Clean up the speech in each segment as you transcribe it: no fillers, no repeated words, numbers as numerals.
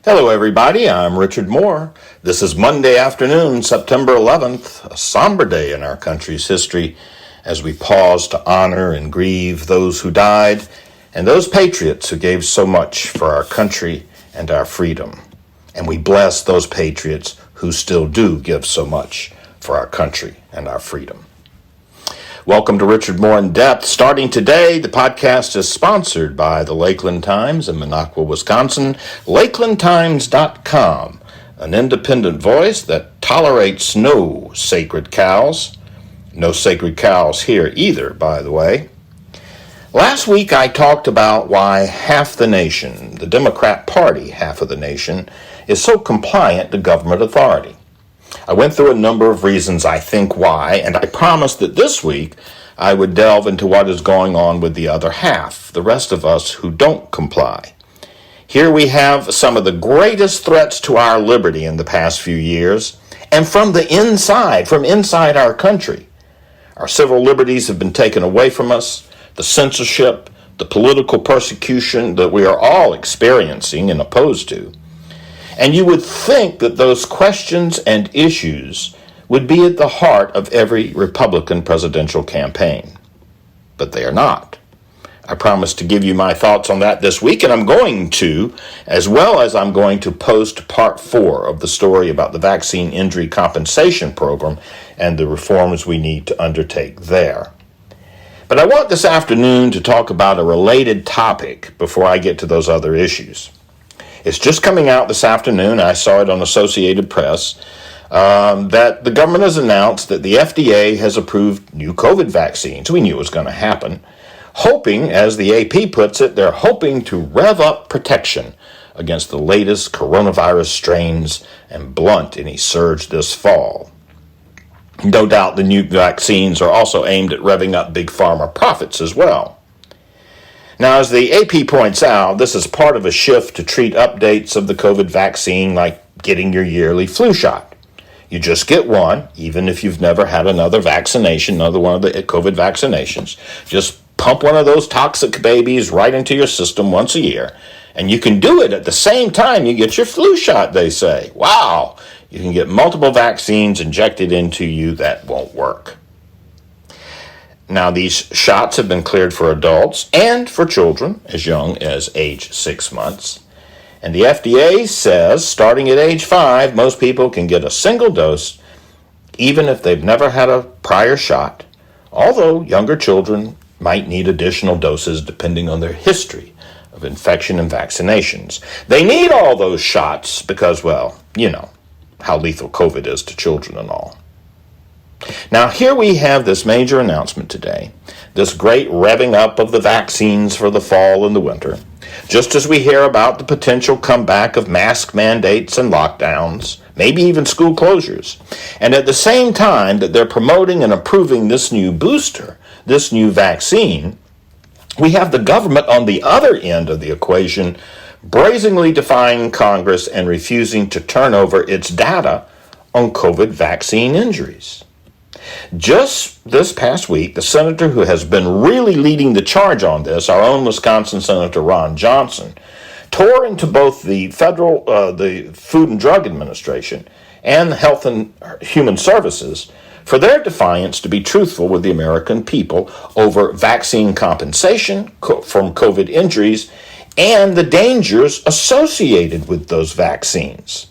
Hello, everybody. I'm Richard Moore. This is Monday afternoon, September 11th, a somber day in our country's history as we pause to honor and grieve those who died and those patriots who gave so much for our country and our freedom. And we bless those patriots who still do give so much for our country and our freedom. Welcome to Richard Moore in Depth. Starting today, the podcast is sponsored by the Lakeland Times in Minocqua, Wisconsin. LakelandTimes.com, an independent voice that tolerates no sacred cows. No sacred cows here either, by the way. Last week I talked about why half the nation, the Democrat Party half of the nation, is so compliant to government authority. I went through a number of reasons I think why, and I promised that this week I would delve into what is going on with the other half, the rest of us who don't comply. Here we have some of the greatest threats to our liberty in the past few years, and from inside our country. Our civil liberties have been taken away from us, the censorship, the political persecution that we are all experiencing and opposed to. And you would think that those questions and issues would be at the heart of every Republican presidential campaign. But they are not. I promised to give you my thoughts on that this week, and I'm going to, as well as I'm going to post part 4 of the story about the vaccine injury compensation program and the reforms we need to undertake there. But I want this afternoon to talk about a related topic before I get to those other issues. It's just coming out this afternoon. I saw it on Associated Press that the government has announced that the FDA has approved new COVID vaccines. We knew it was going to happen. Hoping, as the AP puts it, they're hoping to rev up protection against the latest coronavirus strains and blunt any surge this fall. No doubt the new vaccines are also aimed at revving up big pharma profits as well. Now, as the AP points out, this is part of a shift to treat updates of the COVID vaccine like getting your yearly flu shot. You just get one, even if you've never had another vaccination, another one of the COVID vaccinations. Just pump one of those toxic babies right into your system once a year. And you can do it at the same time you get your flu shot, they say. Wow! You can get multiple vaccines injected into you that won't work. Now, these shots have been cleared for adults and for children as young as age 6 months. And the FDA says starting at age 5, most people can get a single dose, even if they've never had a prior shot, although younger children might need additional doses depending on their history of infection and vaccinations. They need all those shots because, well, you know how lethal COVID is to children and all. Now, here we have this major announcement today, this great revving up of the vaccines for the fall and the winter, just as we hear about the potential comeback of mask mandates and lockdowns, maybe even school closures. And at the same time that they're promoting and approving this new booster, this new vaccine, we have the government on the other end of the equation brazenly defying Congress and refusing to turn over its data on COVID vaccine injuries. Just this past week, the senator who has been really leading the charge on this, our own Wisconsin Senator Ron Johnson, tore into both the the Food and Drug Administration and the Health and Human Services for their defiance to be truthful with the American people over vaccine compensation from COVID injuries and the dangers associated with those vaccines.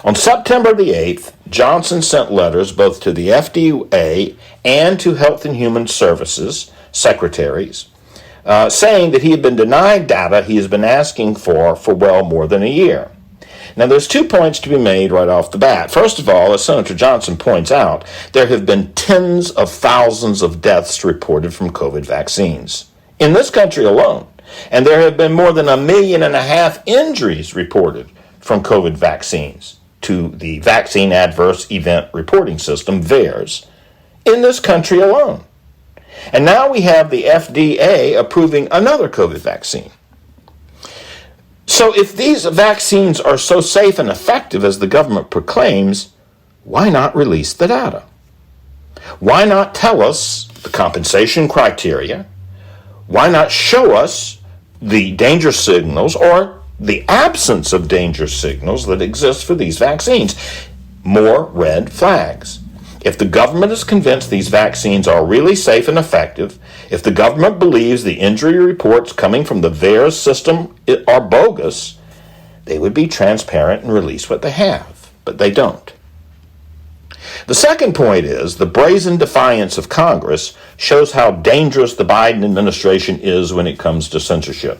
On September the 8th, Johnson sent letters both to the FDA and to Health and Human Services secretaries saying that he had been denied data he has been asking for well more than a year. Now, there's 2 points to be made right off the bat. First of all, as Senator Johnson points out, there have been tens of thousands of deaths reported from COVID vaccines in this country alone. And there have been more than 1.5 million injuries reported from COVID vaccines to the Vaccine Adverse Event Reporting System, VAERS, in this country alone. And now we have the FDA approving another COVID vaccine. So if these vaccines are so safe and effective as the government proclaims, why not release the data? Why not tell us the compensation criteria? Why not show us the danger signals or the absence of danger signals that exist for these vaccines. More red flags. If the government is convinced these vaccines are really safe and effective, if the government believes the injury reports coming from the VAERS system are bogus, they would be transparent and release what they have, but they don't. The second point is the brazen defiance of Congress shows how dangerous the Biden administration is when it comes to censorship.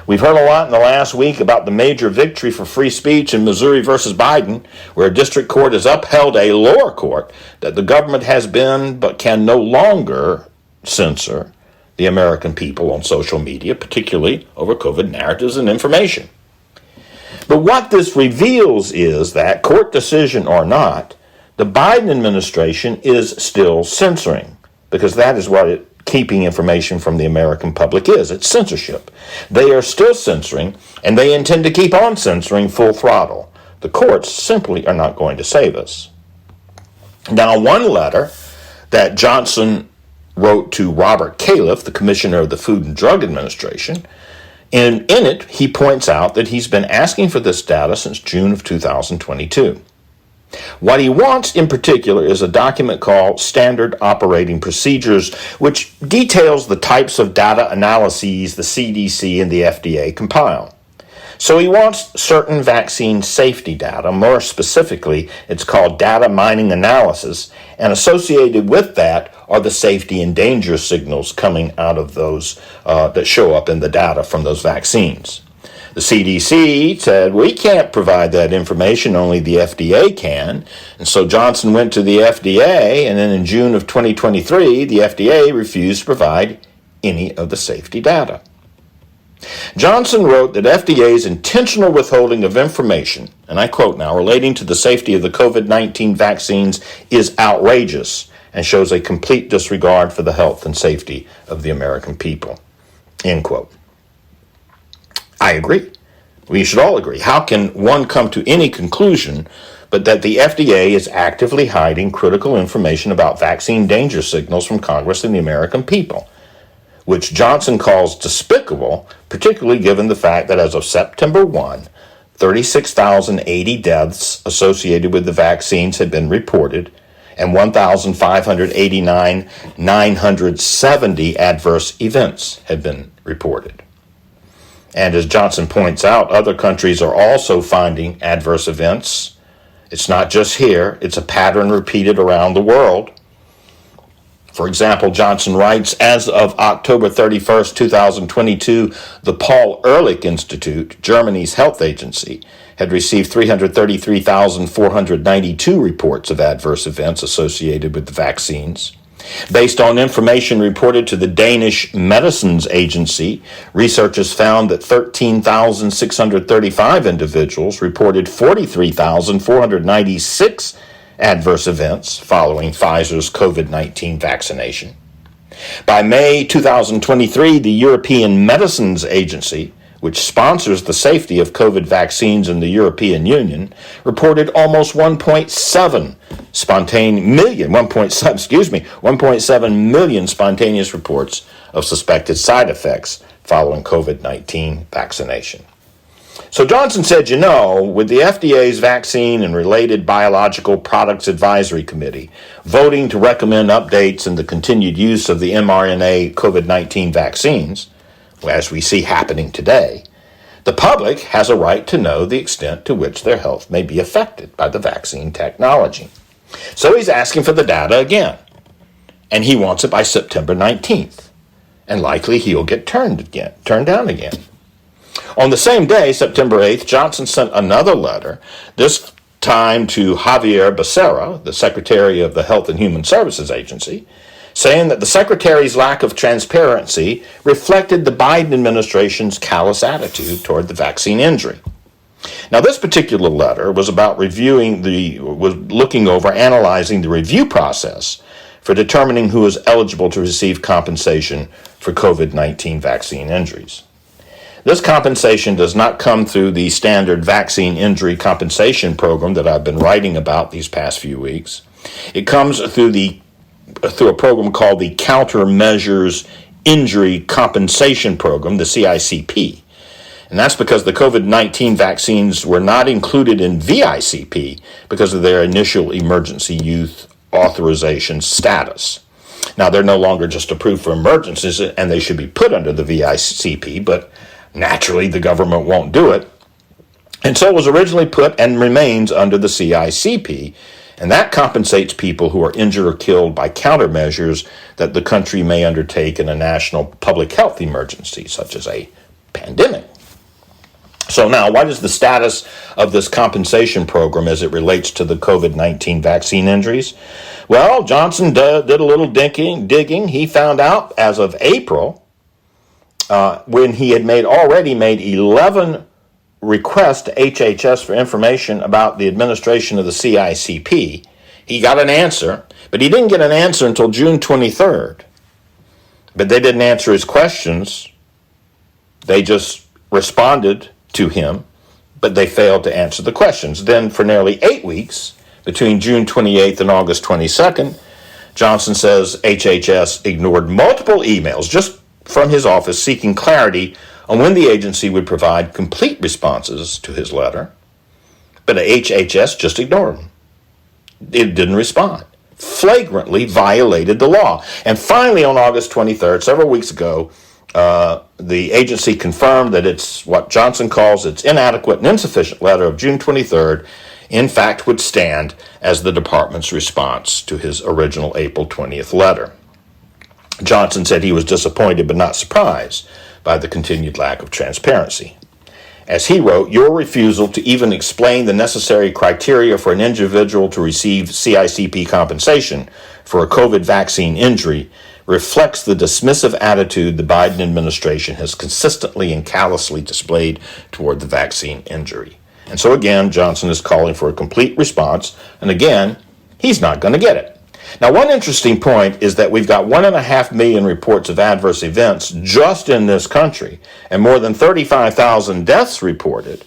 We've heard a lot in the last week about the major victory for free speech in Missouri versus Biden, where a district court has upheld a lower court that the government has been but can no longer censor the American people on social media, particularly over COVID narratives and information. But what this reveals is that, court decision or not, the Biden administration is still censoring, because that is what keeping information from the American public is. It's censorship. They are still censoring, and they intend to keep on censoring full throttle. The courts simply are not going to save us. Now, one letter that Johnson wrote to Robert Califf, the Commissioner of the Food and Drug Administration, and in it, he points out that he's been asking for this data since June of 2022. What he wants in particular is a document called Standard Operating Procedures, which details the types of data analyses the CDC and the FDA compile. So he wants certain vaccine safety data. More specifically, it's called data mining analysis, and associated with that are the safety and danger signals coming out of those that show up in the data from those vaccines. The CDC said, we can't provide that information, only the FDA can. And so Johnson went to the FDA, and then in June of 2023, the FDA refused to provide any of the safety data. Johnson wrote that FDA's intentional withholding of information, and I quote now, relating to the safety of the COVID-19 vaccines is outrageous and shows a complete disregard for the health and safety of the American people. End quote. I agree. We should all agree. How can one come to any conclusion but that the FDA is actively hiding critical information about vaccine danger signals from Congress and the American people, which Johnson calls despicable, particularly given the fact that as of September 1, 36,080 deaths associated with the vaccines had been reported, and 1,589,970 adverse events had been reported. And as Johnson points out, other countries are also finding adverse events. It's not just here, it's a pattern repeated around the world. For example, Johnson writes, as of October 31st, 2022, the Paul Ehrlich Institute, Germany's health agency, had received 333,492 reports of adverse events associated with the vaccines. Based on information reported to the Danish Medicines Agency, researchers found that 13,635 individuals reported 43,496 adverse events following Pfizer's COVID-19 vaccination. By May 2023, the European Medicines Agency, which sponsors the safety of COVID vaccines in the European Union, reported almost 1.7 million spontaneous reports of suspected side effects following COVID-19 vaccination. So Johnson said, with the FDA's Vaccine and Related Biological Products Advisory Committee voting to recommend updates in the continued use of the mRNA COVID-19 vaccines, as we see happening today, the public has a right to know the extent to which their health may be affected by the vaccine technology. So he's asking for the data again, and he wants it by September 19th, and likely he'll get turned down again. On the same day, September 8th, Johnson sent another letter, this time to Javier Becerra, the Secretary of the Health and Human Services Agency, saying that the Secretary's lack of transparency reflected the Biden administration's callous attitude toward the vaccine injury. Now, this particular letter was about analyzing the review process for determining who is eligible to receive compensation for COVID-19 vaccine injuries. This compensation does not come through the standard vaccine injury compensation program that I've been writing about these past few weeks. It comes through a program called the Countermeasures Injury Compensation Program, the CICP. And that's because the COVID-19 vaccines were not included in VICP because of their initial emergency use authorization status. Now, they're no longer just approved for emergencies, and they should be put under the VICP, but naturally the government won't do it. And so it was originally put and remains under the CICP, and that compensates people who are injured or killed by countermeasures that the country may undertake in a national public health emergency, such as a pandemic. So now, what is the status of this compensation program as it relates to the COVID-19 vaccine injuries? Well, Johnson did a little digging. He found out as of April, when he had already made 11 requests to HHS for information about the administration of the CICP. He got an answer, but he didn't get an answer until June 23rd. But they didn't answer his questions. They just responded to him, but they failed to answer the questions. Then for nearly 8 weeks, between June 28th and August 22nd, Johnson says HHS ignored multiple emails just from his office seeking clarity on when the agency would provide complete responses to his letter. But HHS just ignored him. It didn't respond. Flagrantly violated the law. And finally, on August 23rd, several weeks ago, the agency confirmed that it's what Johnson calls its inadequate and insufficient letter of June 23rd, in fact, would stand as the department's response to his original April 20th letter. Johnson said he was disappointed but not surprised by the continued lack of transparency. As he wrote, your refusal to even explain the necessary criteria for an individual to receive CICP compensation for a COVID vaccine injury reflects the dismissive attitude the Biden administration has consistently and callously displayed toward the vaccine injury. And so again, Johnson is calling for a complete response, and again, he's not going to get it. Now, one interesting point is that we've got 1.5 million reports of adverse events just in this country, and more than 35,000 deaths reported.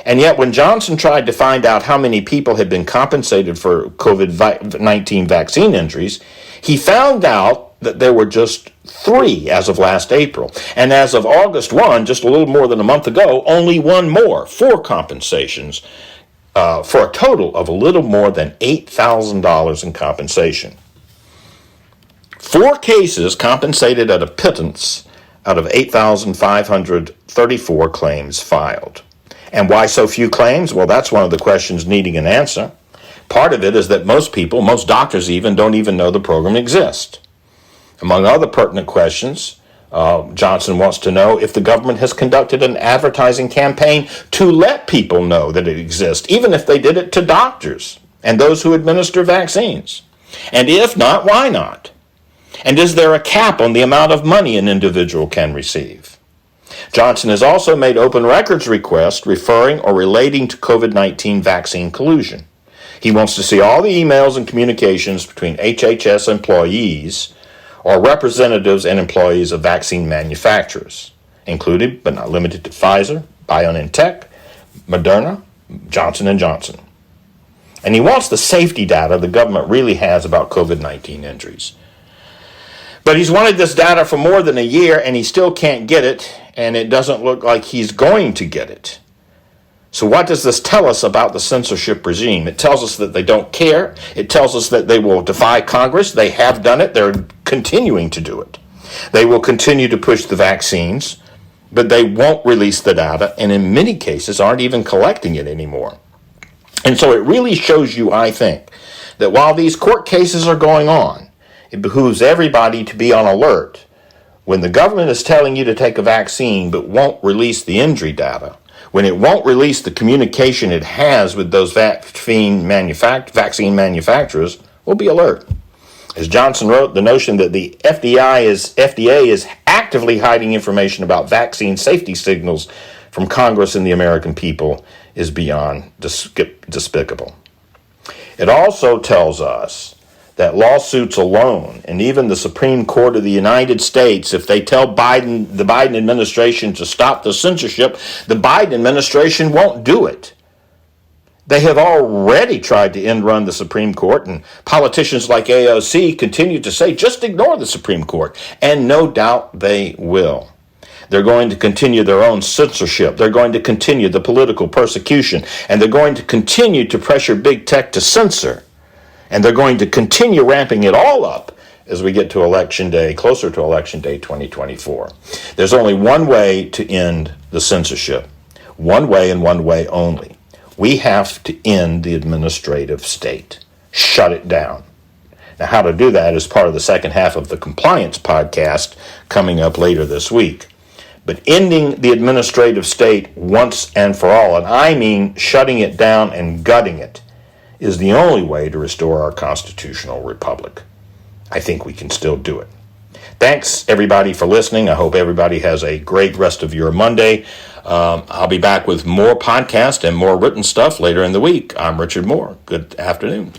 And yet, when Johnson tried to find out how many people had been compensated for COVID-19 vaccine injuries, he found out that there were just 3 as of last April. And as of August 1, just a little more than a month ago, only 1 more, 4 compensations, for a total of a little more than $8,000 in compensation. 4 cases compensated at a pittance out of 8,534 claims filed. And why so few claims? Well, that's one of the questions needing an answer. Part of it is that most people, most doctors even, don't even know the program exists. Among other pertinent questions, Johnson wants to know if the government has conducted an advertising campaign to let people know that it exists, even if they did it to doctors and those who administer vaccines. And if not, why not? And is there a cap on the amount of money an individual can receive? Johnson has also made open records requests referring or relating to COVID-19 vaccine collusion. He wants to see all the emails and communications between HHS employees or representatives and employees of vaccine manufacturers, included but not limited to Pfizer, BioNTech, Moderna, Johnson & Johnson. And he wants the safety data the government really has about COVID-19 injuries. But he's wanted this data for more than a year, and he still can't get it, and it doesn't look like he's going to get it. So what does this tell us about the censorship regime? It tells us that they don't care. It tells us that they will defy Congress. They have done it. They're continuing to do it. They will continue to push the vaccines, but they won't release the data, and in many cases aren't even collecting it anymore. And so it really shows you, I think, that while these court cases are going on, it behooves everybody to be on alert. When the government is telling you to take a vaccine but won't release the injury data, when it won't release the communication it has with those vaccine manufacturers, we'll be alert. As Johnson wrote, the notion that the FDA is actively hiding information about vaccine safety signals from Congress and the American people is beyond despicable. It also tells us that lawsuits alone, and even the Supreme Court of the United States, if they tell the Biden administration to stop the censorship, the Biden administration won't do it. They have already tried to end-run the Supreme Court, and politicians like AOC continue to say, just ignore the Supreme Court, and no doubt they will. They're going to continue their own censorship. They're going to continue the political persecution. And they're going to continue to pressure big tech to censor. And they're going to continue ramping it all up as we get to Election Day, closer to Election Day 2024. There's only one way to end the censorship. One way and one way only. We have to end the administrative state. Shut it down. Now, how to do that is part of the second half of the Compliance podcast coming up later this week. But ending the administrative state once and for all, and I mean shutting it down and gutting it, is the only way to restore our constitutional republic. I think we can still do it. Thanks, everybody, for listening. I hope everybody has a great rest of your Monday. I'll be back with more podcast and more written stuff later in the week. I'm Richard Moore. Good afternoon.